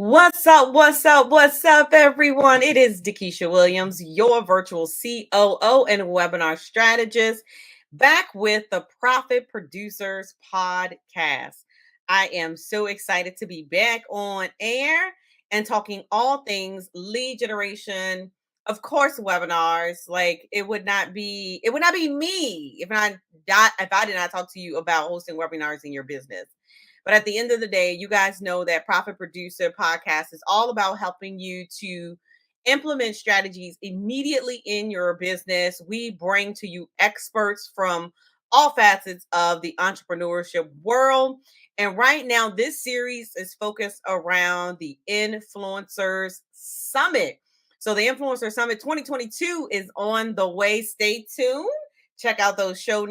What's up? What's up? What's up, everyone? It is Dikisha Williams, your virtual COO and webinar strategist, back with the Profit Producers Podcast. I am so excited to be back on air and talking all things lead generation. Of course, webinars. Like it would not be me if I did not talk to you about hosting webinars in your business. But at the end of the day, you guys know that Profit Producer Podcast is all about helping you to implement strategies immediately in your business. We bring to you experts from all facets of the entrepreneurship world. And right now, this series is focused around the Influencers Summit. So the Influencer Summit 2022 is on the way. Stay tuned. Check out those show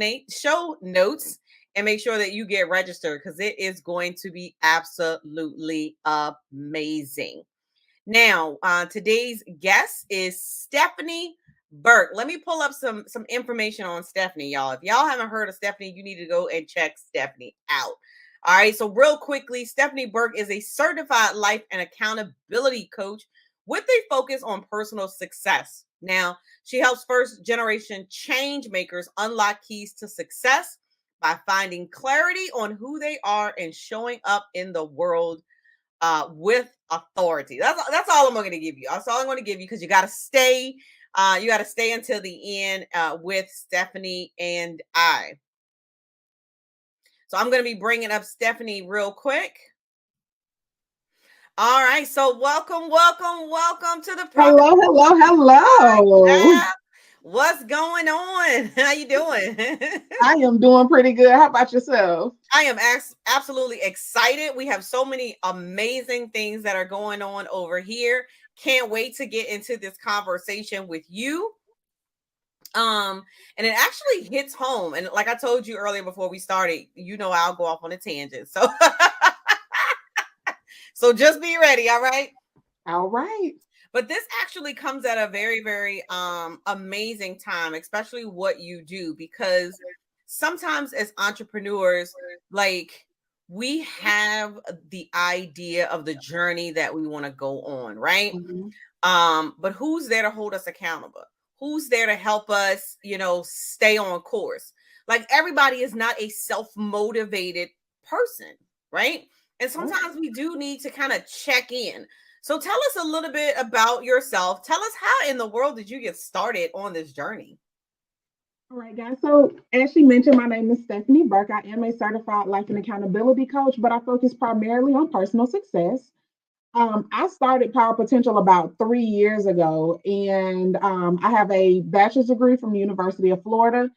notes and make sure that you get registered because it is going to be absolutely amazing. Now, today's guest is Stephanie Burke. Let me pull up some information on Stephanie, y'all. If y'all haven't heard of Stephanie, you need to go and check Stephanie out. All right, so real quickly, Stephanie Burke is a certified life and accountability coach with a focus on personal success. Now, she helps first generation change makers unlock keys to success by finding clarity on who they are and showing up in the world with authority. That's all I'm going to give you. That's all I'm going to give you because you got to stay. You got to stay until the end with Stephanie and I. So I'm going to be bringing up Stephanie real quick. All right. So welcome to the Hello, hello. What's going on? How you doing? I am doing pretty good. How about yourself? I am absolutely excited. We have so many amazing things that are going on over here. Can't wait to get into this conversation with you. And it actually hits home. And like I told you earlier before we started, I'll go off on a tangent. So so just be ready, all right? All right. But this actually comes at a very, very amazing time, especially what you do, because sometimes as entrepreneurs, like we have the idea of the journey that we want to go on, right? But who's there to hold us accountable? Who's there to help us, stay on course? Like everybody is not a self-motivated person, right? And sometimes we do need to kind of check in. So tell us a little bit about yourself. Tell us how in the world did you get started on this journey? All right, guys. So as she mentioned, my name is Stephanie Burke. I am a certified life and accountability coach, but I focus primarily on personal success. I started Power Potential about 3 years ago, and I have a bachelor's degree from the University of Florida,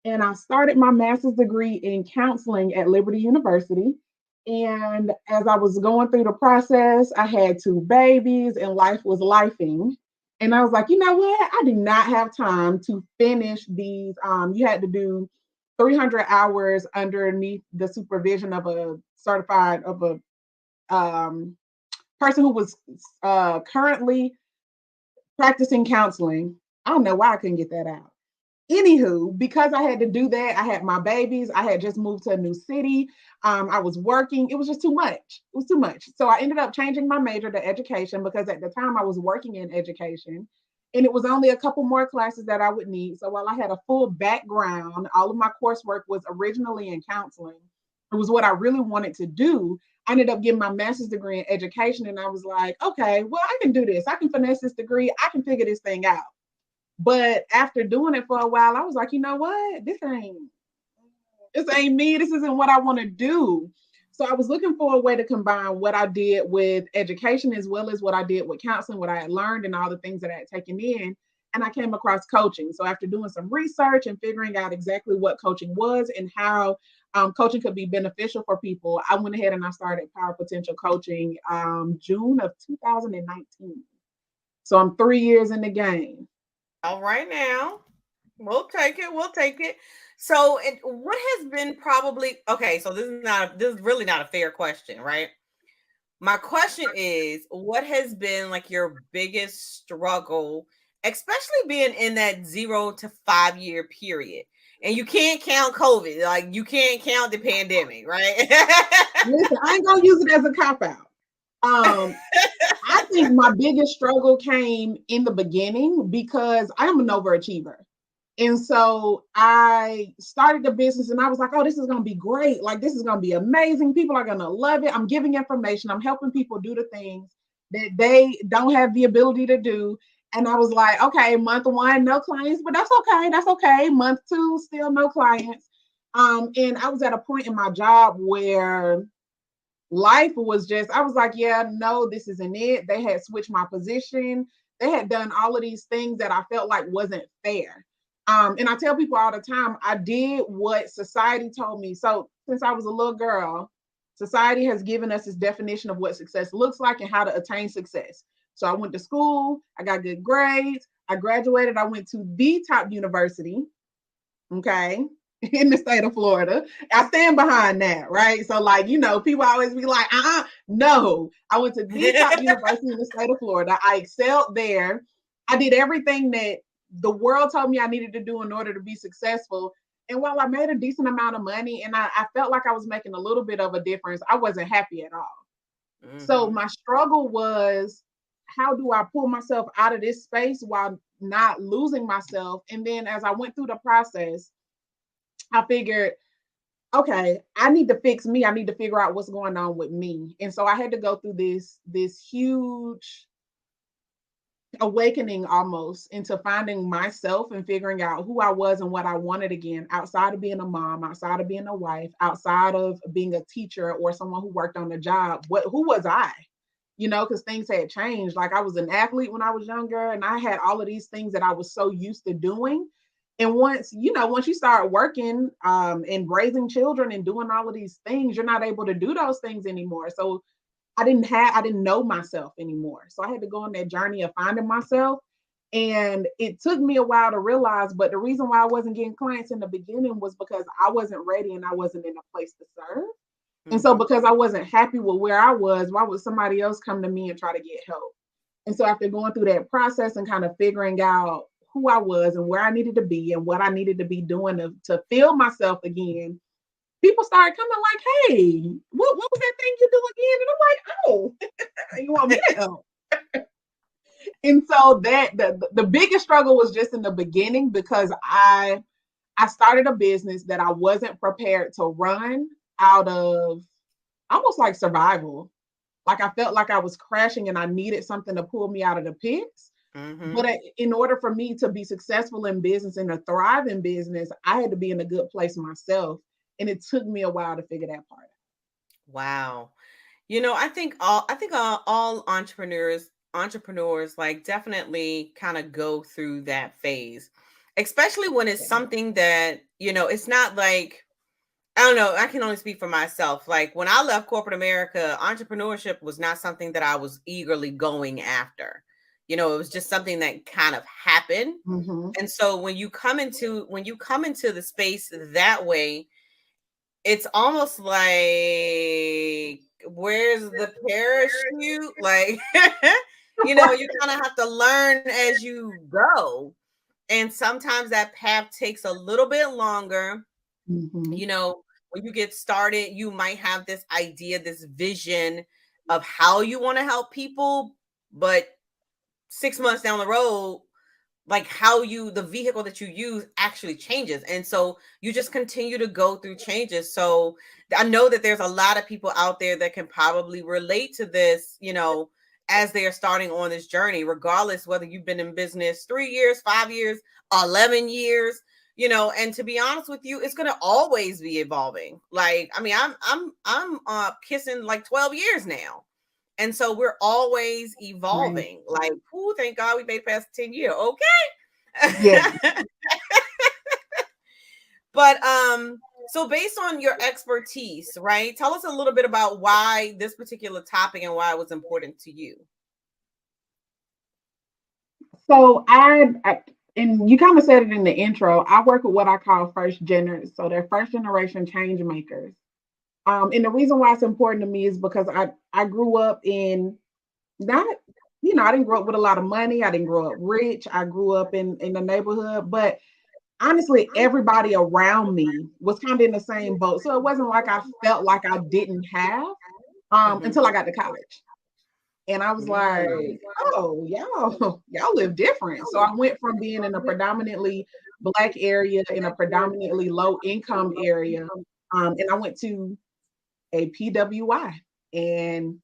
and I started my master's degree in counseling at Liberty University. And as I was going through the process, I had 2 babies and life was lifing. And I was like, you know what? I do not have time to finish these. You had to do 300 hours underneath the supervision of a person who was currently practicing counseling. I don't know why I couldn't get that out. Anywho, because I had to do that, I had my babies. I had just moved to a new city. I was working. It was just too much. It was too much. So I ended up changing my major to education because at the time I was working in education and it was only a couple more classes that I would need. So while I had a full background, all of my coursework was originally in counseling. It was what I really wanted to do. I ended up getting my master's degree in education and I was like, okay, well, I can do this. I can finesse this degree. I can figure this thing out. But after doing it for a while, I was like, you know what? This ain't me. This isn't what I want to do. So I was looking for a way to combine what I did with education as well as what I did with counseling, what I had learned and all the things that I had taken in. And I came across coaching. So after doing some research and figuring out exactly what coaching was and how coaching could be beneficial for people, I went ahead and I started Power Potential Coaching June of 2019. So I'm 3 years in the game. All right now. We'll take it. We'll take it. So what has been probably okay, so this is really not a fair question, right? My question is, what has been like your biggest struggle, especially being in that 0 to 5 year period? And you can't count COVID, like you can't count the pandemic, right? Listen, I ain't gonna use it as a cop out. Um, I think my biggest struggle came in the beginning because I am an overachiever. And so I started the business and I was like, oh, this is going to be great. Like, this is going to be amazing. People are going to love it. I'm giving information. I'm helping people do the things that they don't have the ability to do. And I was like, okay, month one, no clients, but that's okay. That's okay. Month two, still no clients. And I was at a point in my job where life was just, I was like, yeah, no, this isn't it. They had switched my position. They had done all of these things that I felt like wasn't fair. And I tell people all the time, I did what society told me. So since I was a little girl, society has given us this definition of what success looks like and how to attain success. So I went to school, I got good grades, I graduated, I went to the top university, okay, in the state of Florida. I stand behind that, right? So, like, people always be like, no. I went to the top university in the state of Florida. I excelled there. I did everything that the world told me I needed to do in order to be successful. And while I made a decent amount of money and I felt like I was making a little bit of a difference, I wasn't happy at all. So my struggle was, how do I pull myself out of this space while not losing myself? And then as I went through the process, I figured, okay, I need to fix me. I need to figure out what's going on with me. And so I had to go through this huge awakening almost into finding myself and figuring out who I was and what I wanted again, outside of being a mom, outside of being a wife, outside of being a teacher or someone who worked on the job. Who was I? Because things had changed. Like, I was an athlete when I was younger and I had all of these things that I was so used to doing. And once you start working and raising children and doing all of these things, you're not able to do those things anymore. So I didn't know myself anymore. So I had to go on that journey of finding myself. And it took me a while to realize, but the reason why I wasn't getting clients in the beginning was because I wasn't ready and I wasn't in a place to serve. And so because I wasn't happy with where I was, why would somebody else come to me and try to get help? And so after going through that process and kind of figuring out who I was and where I needed to be and what I needed to be doing to feel myself again, people started coming like, hey, what was that thing you do again? And I'm like, oh, you want me to help? And so that the biggest struggle was just in the beginning because I started a business that I wasn't prepared to run out of almost like survival. Like, I felt like I was crashing and I needed something to pull me out of the pits. But in order for me to be successful in business and to thrive in business, I had to be in a good place myself. And it took me a while to figure that part out. Wow. I think all entrepreneurs like definitely kind of go through that phase, especially when it's something that, it's not like, I don't know, I can only speak for myself. Like, when I left corporate America, entrepreneurship was not something that I was eagerly going after. It was just something that kind of happened. And so when you come into the space that way, it's almost like, where's the parachute? Like, you kind of have to learn as you go. And sometimes that path takes a little bit longer. When you get started, you might have this idea, this vision of how you want to help people, but 6 months down the road, like, the vehicle that you use actually changes. And so you just continue to go through changes. So I know that there's a lot of people out there that can probably relate to this, as they are starting on this journey, regardless whether you've been in business 3 years, 5 years, 11 years, and to be honest with you, it's going to always be evolving. Like, I mean, I'm kissing like 12 years now. And so we're always evolving. Right. Like, thank God we made it past 10 years. Okay. Yeah. But so based on your expertise, right? Tell us a little bit about why this particular topic and why it was important to you. So and you kind of said it in the intro, I work with what I call first generation. So they're first generation change makers. And the reason why it's important to me is because I grew up in not, I didn't grow up with a lot of money. I didn't grow up rich. I grew up in the neighborhood, but honestly, everybody around me was kind of in the same boat. So it wasn't like I felt like I didn't have until I got to college. And I was like, oh, y'all live different. So I went from being in a predominantly Black area, in a predominantly low income area, and I went to a PWI, and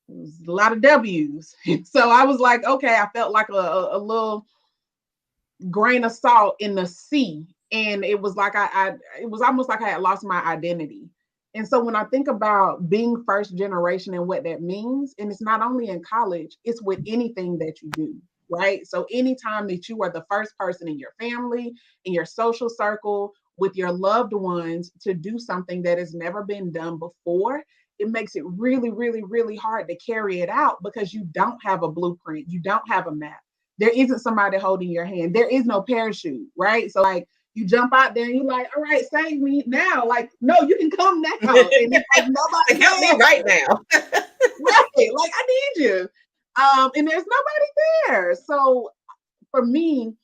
it was a lot of W's. So I was like, okay, I felt like a little grain of salt in the sea. And it was like it was almost like I had lost my identity. And so when I think about being first generation and what that means, and it's not only in college, it's with anything that you do, right? So anytime that you are the first person in your family, in your social circle, with your loved ones to do something that has never been done before, it makes it really, really, really hard to carry it out because you don't have a blueprint, you don't have a map. There isn't somebody holding your hand. There is no parachute, right? So like you jump out there and you're like, all right, save me now. Like, no, you can come now. And it's like nobody help me right now. right. Like I need you. And there's nobody there. So for me,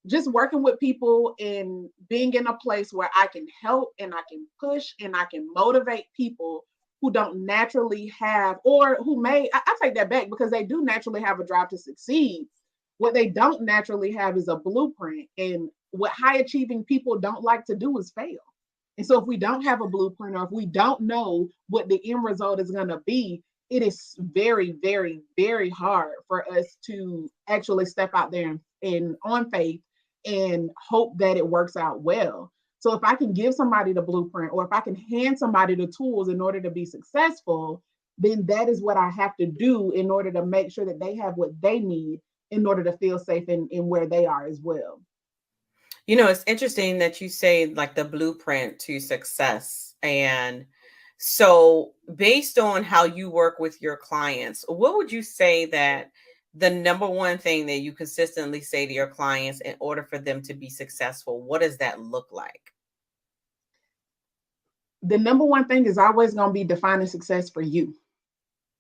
just working with people and being in a place where I can help and I can push and I can motivate people who don't naturally have, or who may, I take that back because they do naturally have a drive to succeed. What they don't naturally have is a blueprint. And what high achieving people don't like to do is fail. And so if we don't have a blueprint, or if we don't know what the end result is going to be, it is very, very, very hard for us to actually step out there and on faith and hope that it works out well. So if I can give somebody the blueprint, or if I can hand somebody the tools in order to be successful, then that is what I have to do in order to make sure that they have what they need in order to feel safe in where they are as well. You know, it's interesting that you say like the blueprint to success. And so, based on how you work with your clients, what would you say that the number one thing that you consistently say to your clients in order for them to be successful? What does that look like? The number one thing is always going to be defining success for you.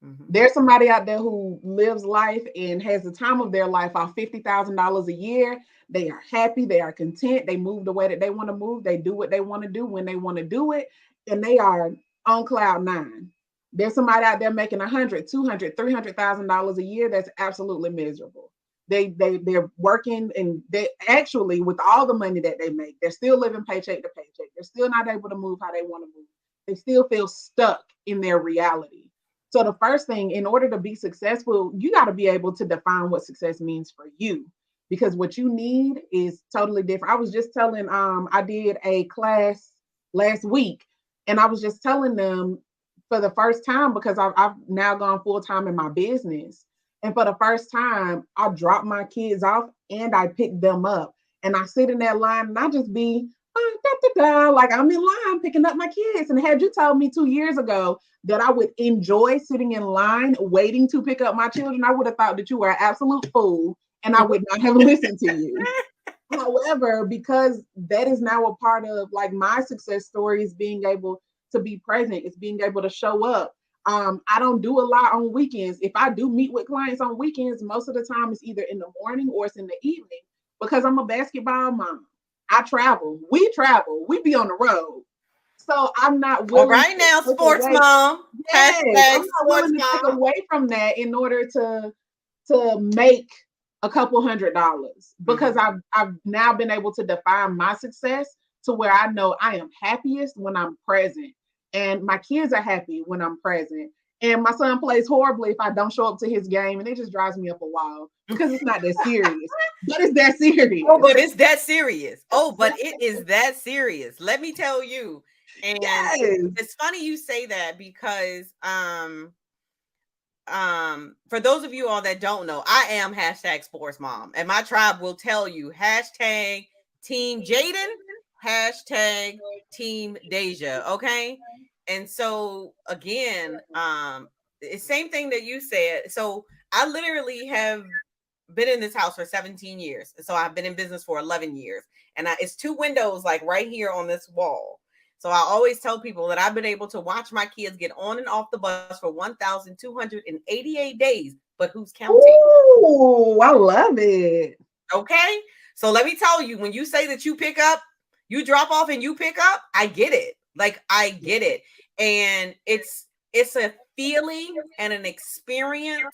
Mhm. There's somebody out there who lives life and has the time of their life off $50,000 a year. They are happy, they are content, they move the way that they want to move, they do what they want to do when they want to do it, and they are on cloud nine. There's somebody out there making 100, 200, $300,000 a year that's absolutely miserable. They're working, and they actually, with all the money that they make, they're still living paycheck to paycheck. They're still not able to move how they want to move. They still feel stuck in their reality. So the first thing, in order to be successful, you got to be able to define what success means for you, because what you need is totally different. I was just telling, I did a class last week, and I was just telling them for the first time, because I've now gone full time in my business. And for the first time, I dropped my kids off and I picked them up. And I sit in that line and I just be, like I'm in line picking up my kids. And had you told me 2 years ago that I would enjoy sitting in line waiting to pick up my children, I would have thought that you were an absolute fool and I would not have listened to you. However, because that is now a part of like my success story, is being able to be present, it's being able to show up. I don't do a lot on weekends. If I do meet with clients on weekends, most of the time it's either in the morning or it's in the evening, because I'm a basketball mom. I travel, we be on the road. So I'm not All willing right to now, take sports away. mom. Yes, Hashtag I'm not sports willing to take mom. away from that in order to make a couple $100, because Mhm. I've now been able to define my success to where I know I am happiest when I'm present, and my kids are happy when I'm present. And my son plays horribly if I don't show up to his game, and it just drives me up a wall because it's not that serious, but it's that Oh, serious. but it's that serious. Oh, but it is that serious. Let me tell you. And Yes. it's funny you say that because for those of you all that don't know, I am hashtag sports mom, and my tribe will tell you hashtag team Jaden, hashtag team Deja. Okay. And so again, it's same thing that you said. So I literally have been in this house for 17 years. So I've been in business for 11 years. And it's two windows like right here on this wall. So I always tell people that I've been able to watch my kids get on and off the bus for 1,288 days. But who's counting? Ooh, I love it. Okay. So let me tell you, when you say that you pick up, you drop off and you pick up, I get it. Like I get it. And it's a feeling and an experience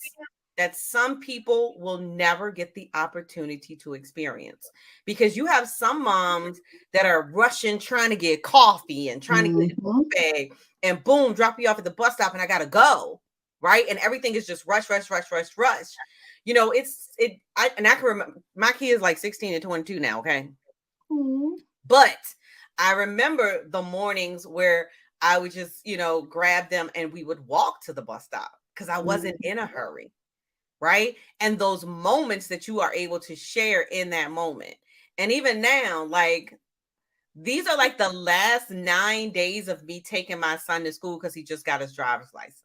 that some people will never get the opportunity to experience, because you have some moms that are rushing trying to get coffee and trying to get Mm-hmm. a bag, and boom, drop you off at the bus stop and I gotta go, right? And everything is just rush, rush, rush, rush, rush. You know, I can remember my kid is like 16 and 22 now, okay? Mm-hmm. But I remember the mornings where I would just, grab them and we would walk to the bus stop because I wasn't in a hurry, right? And those moments that you are able to share in that moment. And even now, like, these are like the last 9 days of me taking my son to school because he just got his driver's license.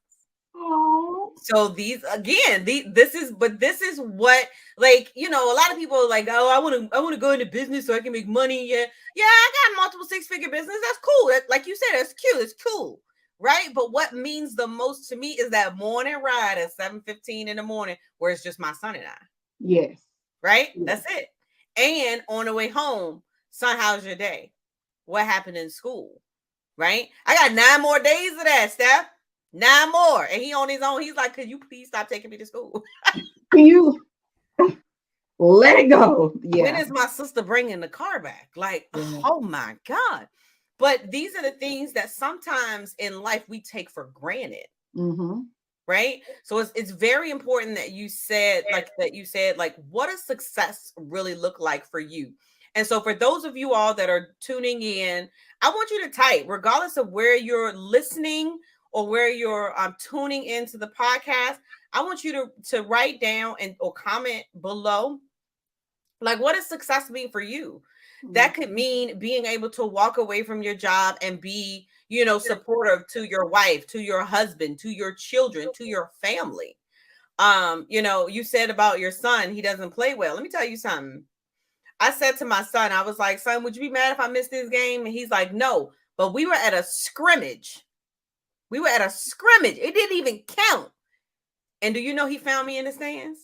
Oh. So these again, this is what, like, a lot of people are like, oh, I want to go into business so I can make money. Yeah, I got multiple six-figure business. That's cool. Like you said, that's cute. It's cool, right? But what means the most to me is that morning ride at 7:15 in the morning, where it's just my son and I. Yes. Right? Yes. That's it. And on the way home, son, how's your day? What happened in school? Right? I got 9 more days of that, Steph. 9 more. And he on his own. He's like, could you please stop taking me to school? Can you let it go? When Yeah. is my sister bringing the car back? Like, Yeah. oh my God. But these are the things that sometimes in life we take for granted. Mm-hmm. Right. So it's very important that you said, what does success really look like for you? And so for those of you all that are tuning in, I want you to type, regardless of where you're listening or where you're tuning into the podcast. I want you to write down and or comment below, like, what does success mean for you? That could mean being able to walk away from your job and be, supportive to your wife, to your husband, to your children, to your family. You said about your son, he doesn't play well. Let me tell you something. I said to my son, I was like, son, would you be mad if I missed this game? And he's like, no. But we were at a scrimmage. We were at a scrimmage. It didn't even count. And do you know he found me in the stands?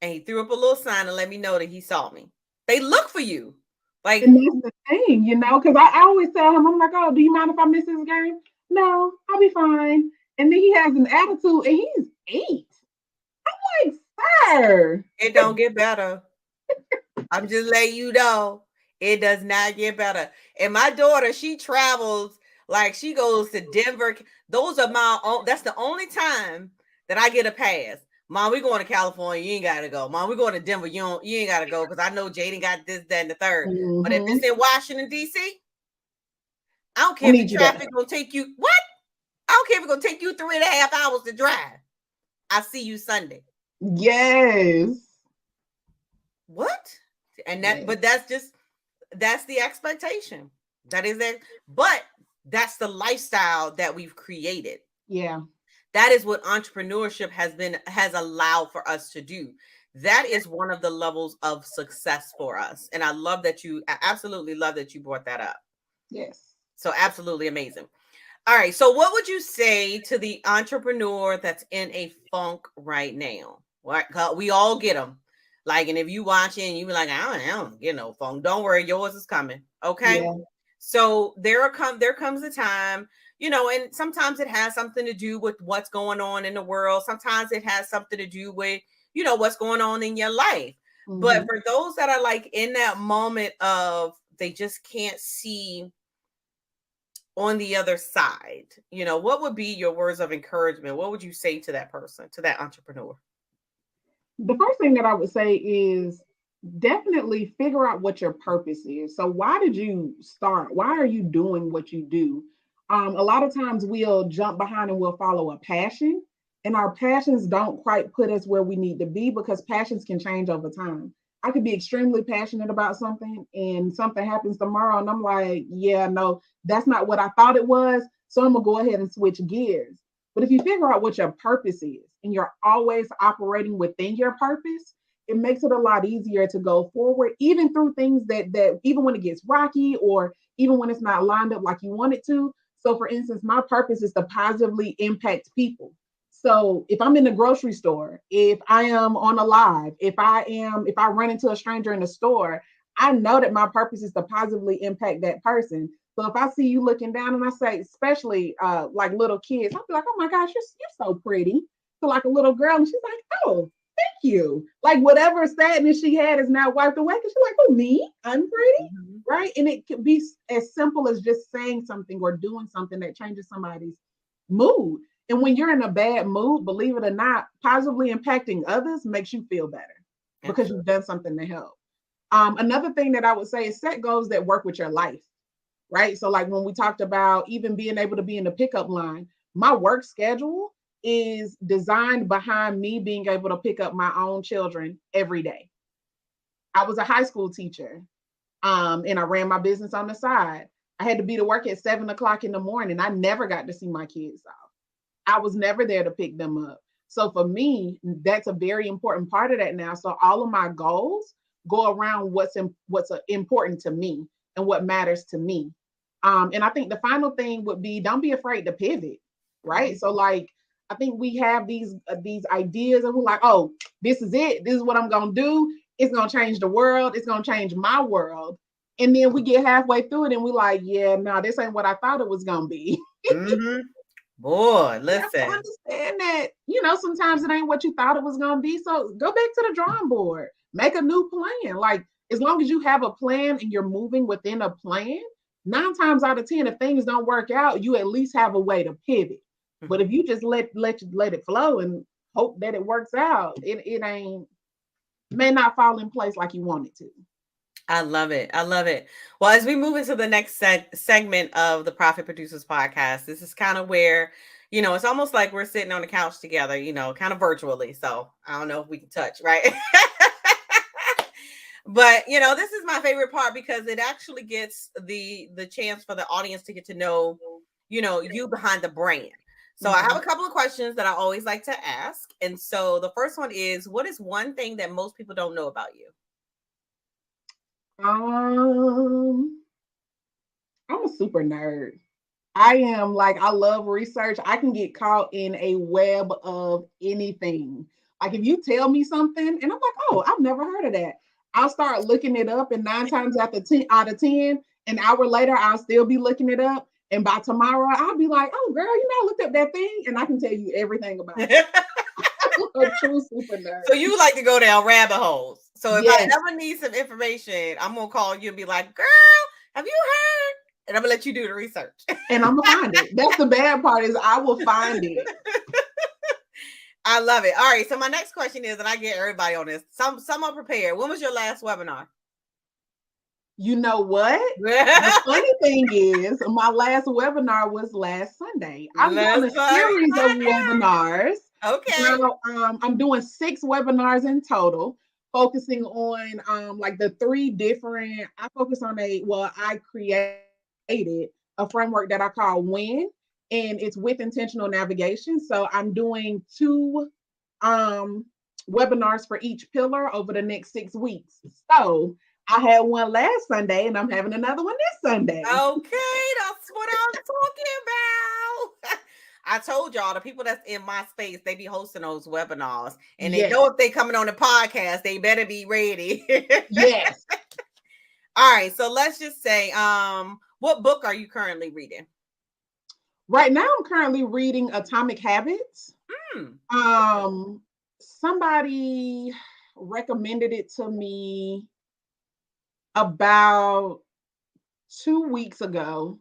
And he threw up a little sign and let me know that he saw me. They look for you. Like, And that's the thing, because I always tell him, I'm like, oh, do you mind if I miss this game? No, I'll be fine. And then he has an attitude, and he's 8. I'm like, sir. it don't get better. I'm just letting you know, it does not get better. And my daughter, she travels, like, she goes to Denver. Those are my own. That's the only time that I get a pass. Mom, we going to California. You ain't gotta go. Mom, we going to Denver. You ain't gotta go because I know Jaden got this, that, and the third. But if Mm-hmm. it's in Washington D.C., I don't I care if the need you there. traffic gonna take you. What? I don't care if it's gonna take you 3.5 hours to drive. I see you Sunday. Yes. What? And Yes. but that's the expectation. That is it. But that's the lifestyle that we've created. Yeah. That is what entrepreneurship has allowed for us to do. That is one of the levels of success for us. And I absolutely love that you brought that up. Yes. So absolutely amazing. All right. So what would you say to the entrepreneur that's in a funk right now? Right? 'Cause we all get them. Like, and if you watching, you be like, I don't get no funk. Don't worry, yours is coming. Okay. Yeah. So there comes a time, and sometimes it has something to do with what's going on in the world. Sometimes it has something to do with, what's going on in your life. But Mm-hmm. for those that are like in that moment of they just can't see on the other side, what would be your words of encouragement? What would you say to that person, to that entrepreneur? The first thing that I would say is definitely figure out what your purpose is. So, why did you start? Why are you doing what you do? A lot of times we'll jump behind and we'll follow a passion, and our passions don't quite put us where we need to be because passions can change over time. I could be extremely passionate about something, and something happens tomorrow, and I'm like, yeah, no, that's not what I thought it was. So, I'm going to go ahead and switch gears. But if you figure out what your purpose is and you're always operating within your purpose, it makes it a lot easier to go forward, even through things that even when it gets rocky or even when it's not lined up like you want it to. So, for instance, my purpose is to positively impact people. So, if I'm in the grocery store, if I am on a live, if I run into a stranger in the store, I know that my purpose is to positively impact that person. So if I see you looking down and I say, especially like little kids, I'll be like, oh my gosh, you're so pretty. So like a little girl, and she's like, oh, thank you. Like whatever sadness she had is now wiped away. Because she's like, oh, me? I'm pretty. Mhm. Right. And it can be as simple as just saying something or doing something that changes somebody's mood. And when you're in a bad mood, believe it or not, positively impacting others makes you feel better because you've Absolutely. done something to help. Another thing that I would say is set goals that work with your life, right? So, like when we talked about even being able to be in the pickup line, my work schedule is designed behind me being able to pick up my own children every day. I was a high school teacher, and I ran my business on the side. I had to be to work at 7 o'clock in the morning. I never got to see my kids off. I was never there to pick them up. So for me, that's a very important part of that now. So all of my goals go around what's important to me and what matters to me. And I think the final thing would be don't be afraid to pivot, right? Mhm. So like I think we have these ideas and we're like, oh, this is it. This is what I'm gonna do. It's gonna change the world. It's gonna change my world. And then we get halfway through it and we're like, yeah, no, this ain't what I thought it was gonna be. Mhm. Boy, You have to listen. understand that, sometimes it ain't what you thought it was going to be. So go back to the drawing board, make a new plan. Like, as long as you have a plan and you're moving within a plan, 9 times out of 10, if things don't work out, you at least have a way to pivot. But Mhm. if you just let it flow and hope that it works out, it ain't may not fall in place like you want it to. I love it. I love it. Well, as we move into the next segment of the Profit Producers podcast, this is kind of where, it's almost like we're sitting on the couch together, kind of virtually. So I don't know if we can touch, right? But this is my favorite part because it actually gets the chance for the audience to get to know, you behind the brand. So I have Mhm. a couple of questions that I always like to ask. And so the first one is, what is one thing that most people don't know about you? Um, I'm a super nerd. I am like, I love research. I can get caught in a web of anything. Like, if you tell me something and I'm like, oh, I've never heard of that, I'll start looking it up. And 9 times out of 10, an hour later, I'll still be looking it up. And by tomorrow, I'll be like, oh, girl, I looked up that thing and I can tell you everything about it. A true super nerd. So you like to go down rabbit holes. So if I Yes. ever need some information, I'm gonna call you and be like, "Girl, have you heard?" And I'm gonna let you do the research. And I'm going to find it. That's the bad part is I will find it. I love it. All right. So my next question is, and I get everybody on this. Some are prepared. When was your last webinar? You know what? The funny thing is, my last webinar was last Sunday. I'm doing Let's a party. series of webinars. Okay. Now, I'm doing 6 webinars in total, focusing on like the three different. I focus on I created a framework that I call WIN, and it's with intentional navigation. So I'm doing two um webinars for each pillar over the next 6 weeks. So I had one last Sunday and I'm having another one this Sunday. Okay, that's what I'm talking about. I told y'all the people that's in my space, they be hosting those webinars, and they know Yes. if they coming on the podcast, they better be ready. Yes. All right, so let's just say, what book are you currently reading? Right now I'm currently reading Atomic Habits. Hmm. Somebody recommended it to me about 2 weeks ago.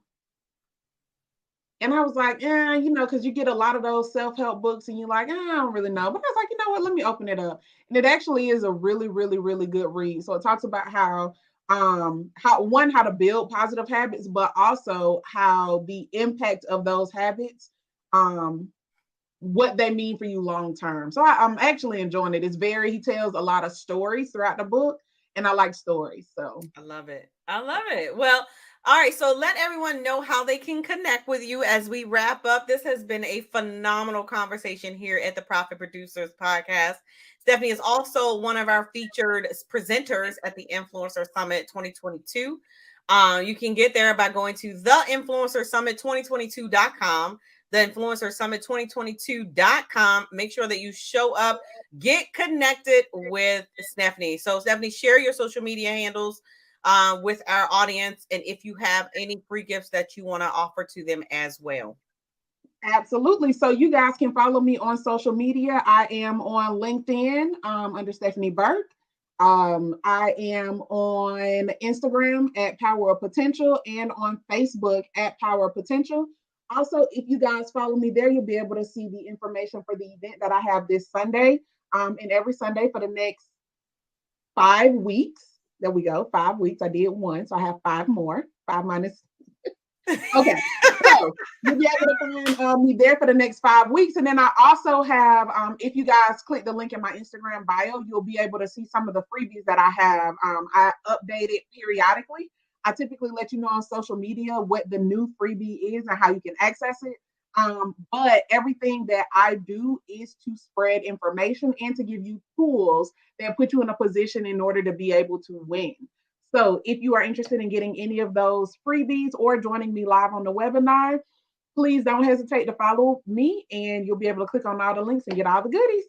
And I was like, yeah, because you get a lot of those self-help books and you're like, I don't really know. But I was like, you know what, let me open it up. And it actually is a really, really, really good read. So it talks about how to build positive habits, but also how the impact of those habits, um, what they mean for you long term. So I'm actually enjoying it. He tells a lot of stories throughout the book, and I like stories. So I love it. I love it. Well, all right. So let everyone know how they can connect with you as we wrap up. This has been a phenomenal conversation here at the Profit Producers Podcast. Stephanie is also one of our featured presenters at the Influencer Summit 2022. You can get there by going to theinfluencersummit2022.com, theinfluencersummit2022.com. Make sure that you show up, get connected with Stephanie. So, Stephanie, share your social media handles with our audience, and if you have any free gifts that you want to offer to them as well. Absolutely. So you guys can follow me on social media. I am on LinkedIn under Stephanie Burke. I am on Instagram at Power of Potential and on Facebook at Power of Potential. Also, if you guys follow me there, you'll be able to see the information for the event that I have this Sunday and every Sunday for the next 5 weeks. There we go, 5 weeks. I did one, so I have five more. Five minus. Okay. So you'll be able to find me there for the next 5 weeks. And then I also have, if you guys click the link in my Instagram bio, you'll be able to see some of the freebies that I have. I update it periodically. I typically let you know on social media what the new freebie is and how you can access it. But everything that I do is to spread information and to give you tools that put you in a position in order to be able to win. So if you are interested in getting any of those freebies or joining me live on the webinar, please don't hesitate to follow me and you'll be able to click on all the links and get all the goodies.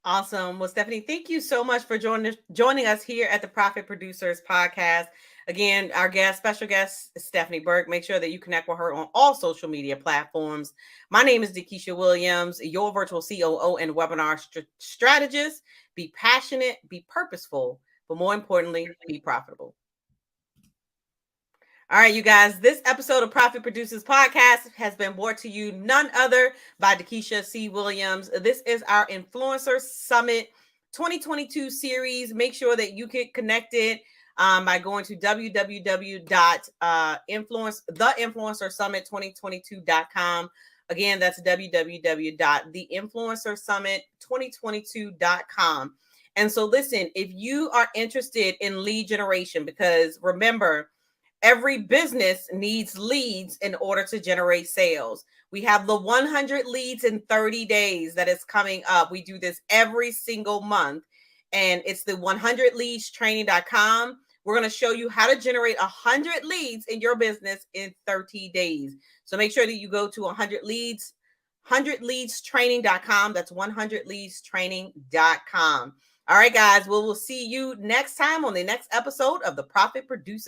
Awesome. Well, Stephanie, thank you so much for joining us here at the Profit Producers Podcast. Again, our special guest, Stephanie Burke. Make sure that you connect with her on all social media platforms. My name is Dakisha Williams, your virtual COO and webinar strategist. Be passionate, be purposeful, but more importantly, be profitable. All right, you guys, this episode of Profit Producers Podcast has been brought to you none other by Dakisha C. Williams. This is our Influencer Summit 2022 series. Make sure that you get connected by going to www.theinfluencersummit2022.com. Again, that's www.theinfluencersummit2022.com. And so listen, if you are interested in lead generation, because remember, every business needs leads in order to generate sales. We have the 100 leads in 30 days that is coming up. We do this every single month, and it's the 100leadstraining.com. We're going to show you how to generate 100 leads in your business in 30 days. So make sure that you go to 100leadstraining.com. That's 100leadstraining.com. All right, guys. We'll see you next time on the next episode of the Profit Producers